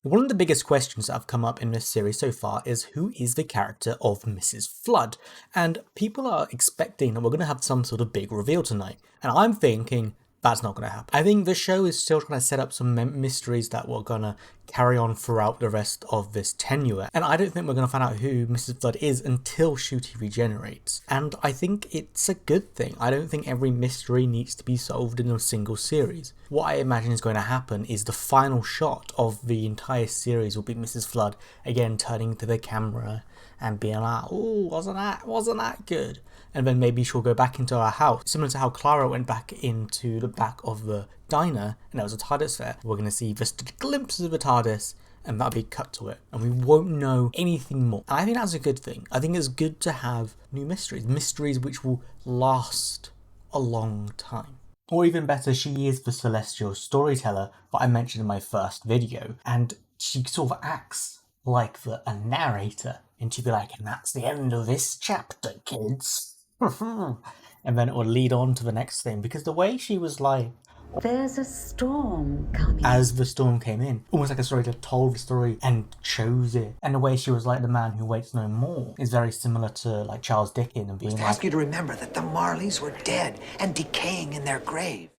One of the biggest questions that have come up in this series so far is who is the character of Mrs. Flood? And people are expecting that we're going to have some sort of big reveal tonight. And I'm thinking that's not going to happen. I think the show is still trying to set up some mysteries that we're going to carry on throughout the rest of this tenure. And I don't think we're going to find out who Mrs. Flood is until Ncuti regenerates. And I think it's a good thing. I don't think every mystery needs to be solved in a single series. What I imagine is going to happen is the final shot of the entire series will be Mrs. Flood again turning to the camera and being like, "Oh, wasn't that good?" And then maybe she'll go back into her house, similar to how Clara went back into the back of the diner and there was a TARDIS there. We're going to see just glimpses of the TARDIS and that'll be cut to it, and we won't know anything more. And I think that's a good thing. I think it's good to have new mysteries which will last a long time. Or even better, she is the celestial storyteller that I mentioned in my first video, and she sort of acts like a narrator, and she'd be like, "And that's the end of this chapter, kids." And then it will lead on to the next thing, because the way she was like, "There's a storm coming." As the storm came in, almost like a storyteller told the story and chose it. And the way she was like the man who waits no more is very similar to like Charles Dickens and being like, ask you to remember that the Marleys were dead and decaying in their grave.